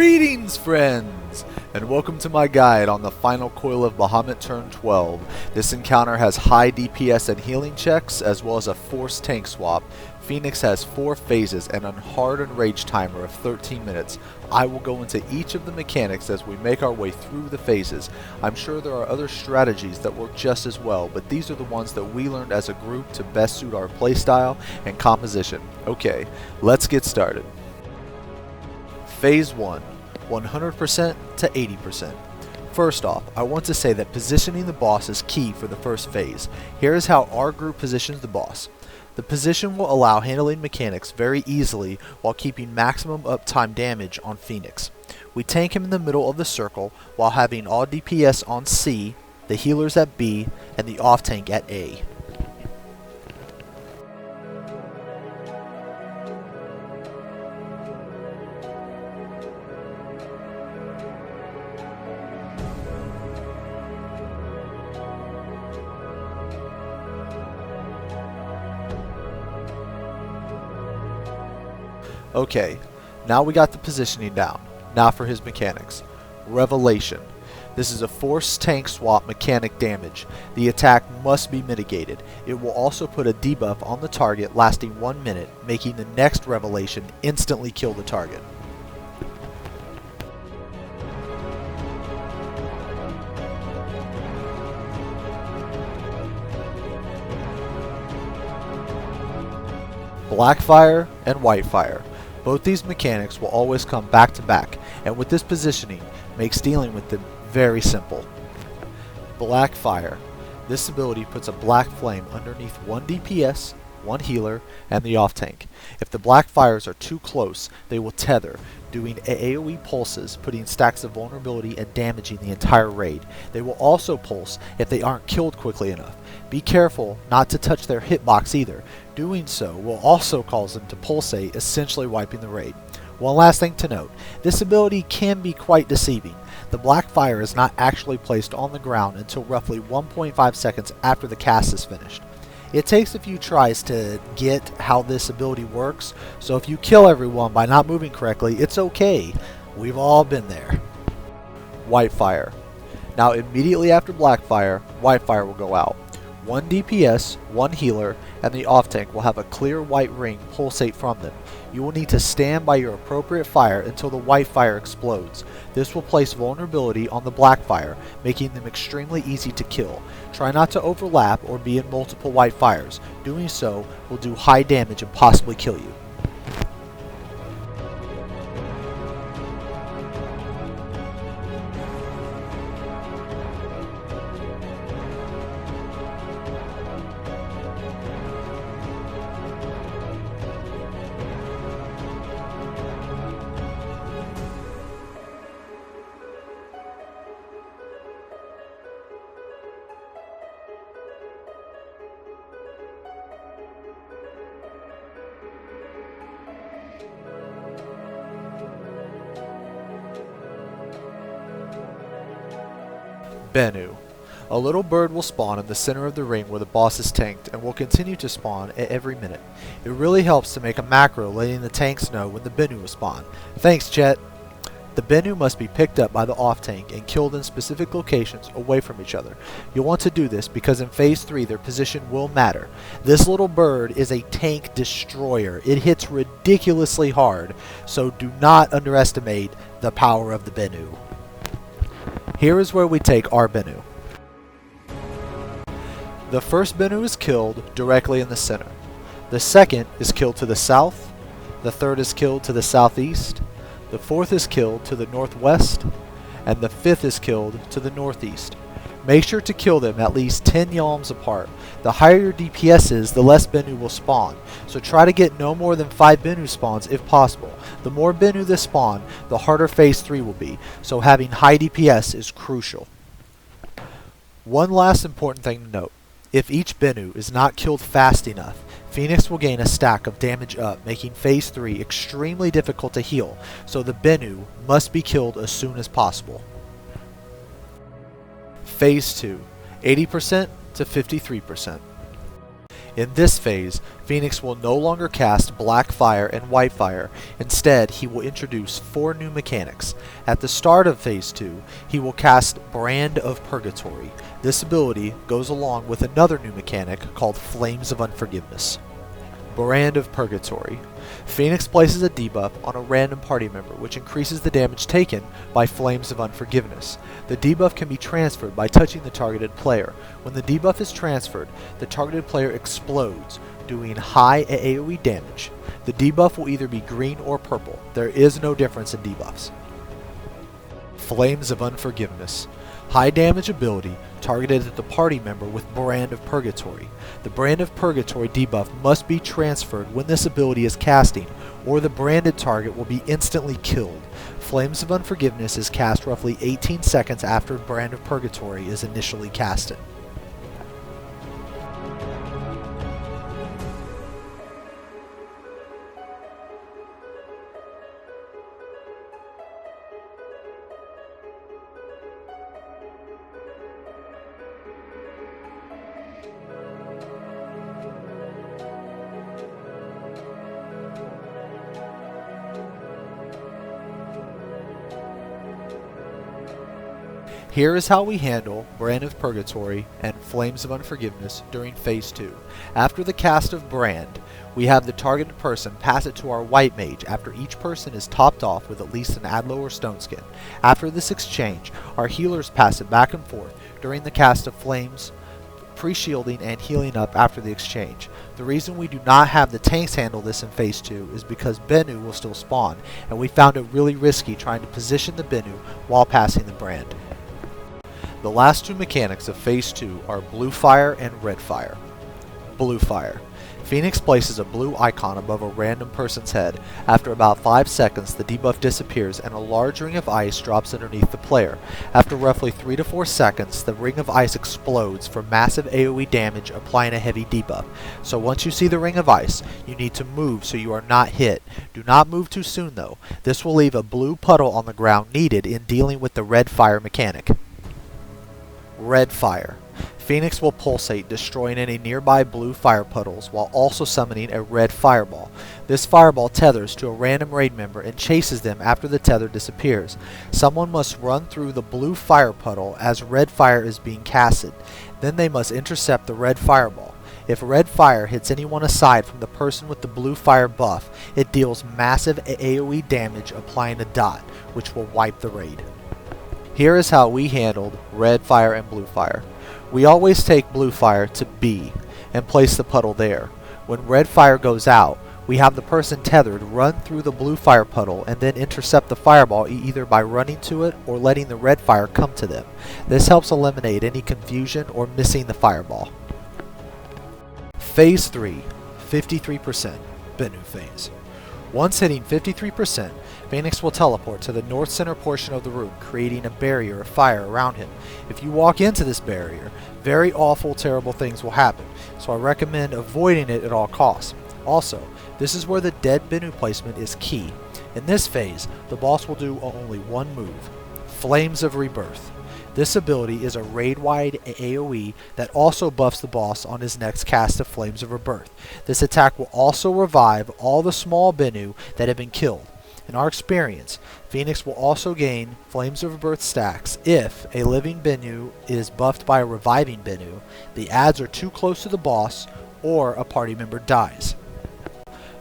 Greetings, friends, and welcome to my guide on the final coil of Bahamut turn 12. This encounter has high DPS and healing checks, as well as a forced tank swap. Phoenix has 4 phases and a hard and rage timer of 13 minutes. I will go into each of the mechanics as we make our way through the phases. I'm sure there are other strategies that work just as well, but these are the ones that we learned as a group to best suit our playstyle and composition. Okay, let's get started. Phase 1, 100% to 80%. First off, I want to say that positioning the boss is key for the first phase. Here is how our group positions the boss. The position will allow handling mechanics very easily while keeping maximum uptime damage on Phoenix. We tank him in the middle of the circle while having all DPS on C, the healers at B, and the off tank at A. Okay, now we got the positioning down. Now for his mechanics. Revelation. This is a forced tank swap mechanic damage. The attack must be mitigated. It will also put a debuff on the target lasting 1 minute, making the next revelation instantly kill the target. Black fire and white fire. Both these mechanics will always come back to back, and with this positioning, makes dealing with them very simple. Black fire. This ability puts a black flame underneath 1 DPS, 1 healer, and the off tank. If the black fires are too close, they will tether, doing AoE pulses, putting stacks of vulnerability and damaging the entire raid. They will also pulse if they aren't killed quickly enough. Be careful not to touch their hitbox either. Doing so will also cause them to pulsate, essentially wiping the raid. One last thing to note, this ability can be quite deceiving. The black fire is not actually placed on the ground until roughly 1.5 seconds after the cast is finished. It takes a few tries to get how this ability works, so if you kill everyone by not moving correctly, it's okay. We've all been there. White fire. Now immediately after black fire, white fire will go out. 1 DPS, 1 healer, and the off tank will have a clear white ring pulsate from them. You will need to stand by your appropriate fire until the white fire explodes. This will place vulnerability on the black fire, making them extremely easy to kill. Try not to overlap or be in multiple white fires. Doing so will do high damage and possibly kill you. Benu. A little bird will spawn in the center of the ring where the boss is tanked and will continue to spawn at every minute. It really helps to make a macro letting the tanks know when the Benu will spawn. Thanks, Chet! The Benu must be picked up by the off tank and killed in specific locations away from each other. You'll want to do this because in Phase 3 their position will matter. This little bird is a tank destroyer. It hits ridiculously hard, so do not underestimate the power of the Benu. Here is where we take our Benu. The first Benu is killed directly in the center. The second is killed to the south. The third is killed to the southeast. The fourth is killed to the northwest. And the fifth is killed to the northeast. Make sure to kill them at least 10 yalms apart. The higher your DPS is, the less Benu will spawn, so try to get no more than 5 Benu spawns if possible. The more Benu that spawn, the harder Phase 3 will be, so having high DPS is crucial. One last important thing to note. If each Benu is not killed fast enough, Phoenix will gain a stack of damage up, making Phase 3 extremely difficult to heal, so the Benu must be killed as soon as possible. Phase 2, 80% to 53%. In this phase, Phoenix will no longer cast Black Fire and White Fire. Instead, he will introduce 4 new mechanics. At the start of Phase 2, he will cast Brand of Purgatory. This ability goes along with another new mechanic called Flames of Unforgiveness. Brand of Purgatory. Phoenix places a debuff on a random party member, which increases the damage taken by Flames of Unforgiveness. The debuff can be transferred by touching the targeted player. When the debuff is transferred, the targeted player explodes, doing high AoE damage. The debuff will either be green or purple. There is no difference in debuffs. Flames of Unforgiveness. High damage ability targeted at the party member with Brand of Purgatory. The Brand of Purgatory debuff must be transferred when this ability is casting, or the branded target will be instantly killed. Flames of Unforgiveness is cast roughly 18 seconds after Brand of Purgatory is initially casted. Here is how we handle Brand of Purgatory and Flames of Unforgiveness during Phase 2. After the cast of Brand, we have the targeted person pass it to our White Mage after each person is topped off with at least an Adlo or Stone Skin. After this exchange, our healers pass it back and forth during the cast of Flames, pre-shielding and healing up after the exchange. The reason we do not have the tanks handle this in Phase 2 is because benu will still spawn, and we found it really risky trying to position the benu while passing the Brand. The last 2 mechanics of Phase 2 are Blue Fire and Red Fire. Blue Fire. Phoenix places a blue icon above a random person's head. After about 5 seconds, the debuff disappears and a large ring of ice drops underneath the player. After roughly 3 to 4 seconds, the ring of ice explodes for massive AoE damage, applying a heavy debuff. So once you see the ring of ice, you need to move so you are not hit. Do not move too soon though. This will leave a blue puddle on the ground needed in dealing with the Red Fire mechanic. Red Fire. Phoenix will pulsate, destroying any nearby blue fire puddles while also summoning a red fireball. This fireball tethers to a random raid member and chases them after the tether disappears. Someone must run through the blue fire puddle as red fire is being casted. Then they must intercept the red fireball. If red fire hits anyone aside from the person with the blue fire buff, it deals massive AoE damage, applying a dot, which will wipe the raid. Here is how we handled Red Fire and Blue Fire. We always take Blue Fire to B and place the puddle there. When Red Fire goes out, we have the person tethered run through the Blue Fire puddle and then intercept the fireball either by running to it or letting the Red Fire come to them. This helps eliminate any confusion or missing the fireball. Phase 3, 53%, Benu phase. Once hitting 53%, Phoenix will teleport to the north center portion of the room, creating a barrier of fire around him. If you walk into this barrier, very awful, terrible things will happen, so I recommend avoiding it at all costs. Also, this is where the dead benu placement is key. In this phase, the boss will do only one move, Flames of Rebirth. This ability is a raid-wide AoE that also buffs the boss on his next cast of Flames of Rebirth. This attack will also revive all the small benu that have been killed. In our experience, Phoenix will also gain Flames of Rebirth stacks if a living benu is buffed by a reviving benu, the adds are too close to the boss, or a party member dies.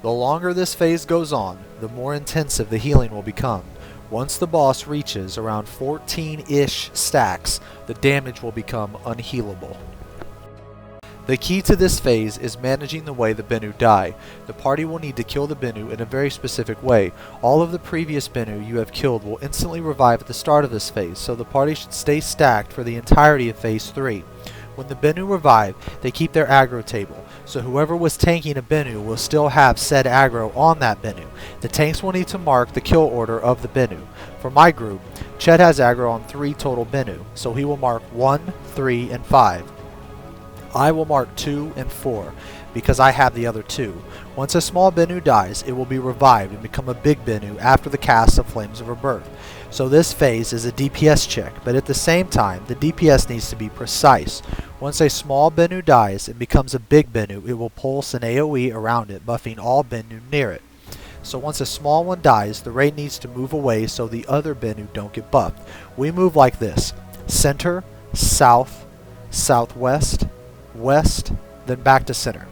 The longer this phase goes on, the more intensive the healing will become. Once the boss reaches around 14-ish stacks, the damage will become unhealable. The key to this phase is managing the way the benu die. The party will need to kill the benu in a very specific way. All of the previous benu you have killed will instantly revive at the start of this phase, so the party should stay stacked for the entirety of Phase 3. When the benu revive, they keep their aggro table, so whoever was tanking a benu will still have said aggro on that benu. The tanks will need to mark the kill order of the benu. For my group, Chet has aggro on 3 total benu, so he will mark 1, 3, and 5. I will mark 2 and 4 because I have the other 2. Once a small benu dies, it will be revived and become a big benu after the cast of Flames of Rebirth. So this phase is a DPS check, but at the same time, the DPS needs to be precise. Once a small benu dies and becomes a big benu, it will pulse an AoE around it, buffing all benu near it. So once a small one dies, the raid needs to move away so the other benu don't get buffed. We move like this: center, south, southwest, west, then back to center.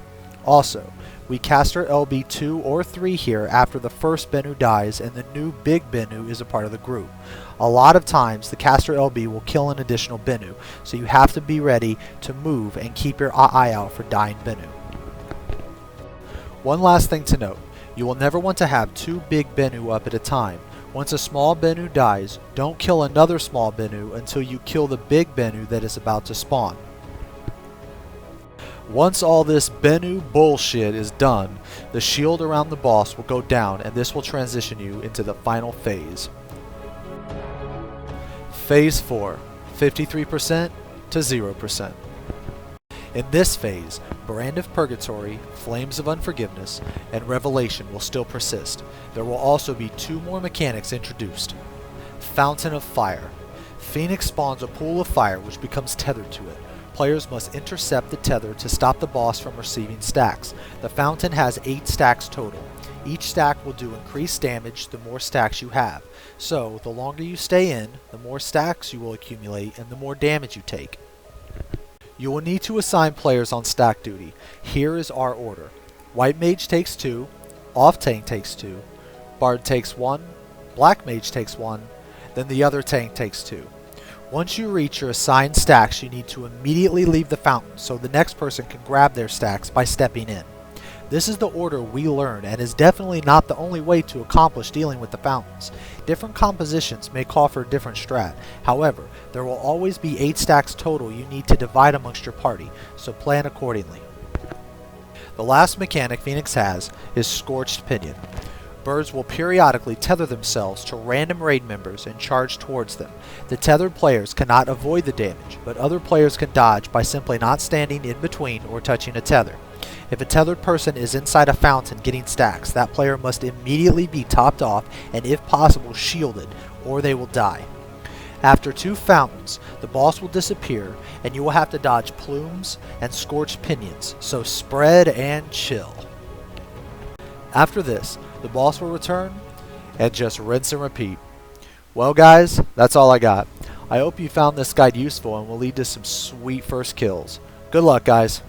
Also, we cast our LB 2 or 3 here after the first benu dies and the new big benu is a part of the group. A lot of times the caster LB will kill an additional benu, so you have to be ready to move and keep your eye out for dying benu. One last thing to note: you will never want to have 2 big benu up at a time. Once a small benu dies, don't kill another small benu until you kill the big benu that is about to spawn. Once all this benu bullshit is done, the shield around the boss will go down and this will transition you into the final phase. Phase 4, 53% to 0%. In this phase, Brand of Purgatory, Flames of Unforgiveness, and Revelation will still persist. There will also be 2 more mechanics introduced. Fountain of Fire. Phoenix spawns a pool of fire which becomes tethered to it. Players must intercept the tether to stop the boss from receiving stacks. The fountain has 8 stacks total. Each stack will do increased damage the more stacks you have. So, the longer you stay in, the more stacks you will accumulate and the more damage you take. You will need to assign players on stack duty. Here is our order. White Mage takes 2, Off Tank takes 2, Bard takes 1, Black Mage takes 1, then the other tank takes 2. Once you reach your assigned stacks, you need to immediately leave the fountain so the next person can grab their stacks by stepping in. This is the order we learned and is definitely not the only way to accomplish dealing with the fountains. Different compositions may call for a different strat. However, there will always be 8 stacks total you need to divide amongst your party, so plan accordingly. The last mechanic Phoenix has is Scorched Pinion. Birds will periodically tether themselves to random raid members and charge towards them. The tethered players cannot avoid the damage, but other players can dodge by simply not standing in between or touching a tether. If a tethered person is inside a fountain getting stacks, that player must immediately be topped off and if possible shielded, or they will die. After 2 fountains, the boss will disappear and you will have to dodge plumes and scorched pinions, so spread and chill. After this, the boss will return and just rinse and repeat. Well guys, that's all I got. I hope you found this guide useful and will lead to some sweet first kills. Good luck guys.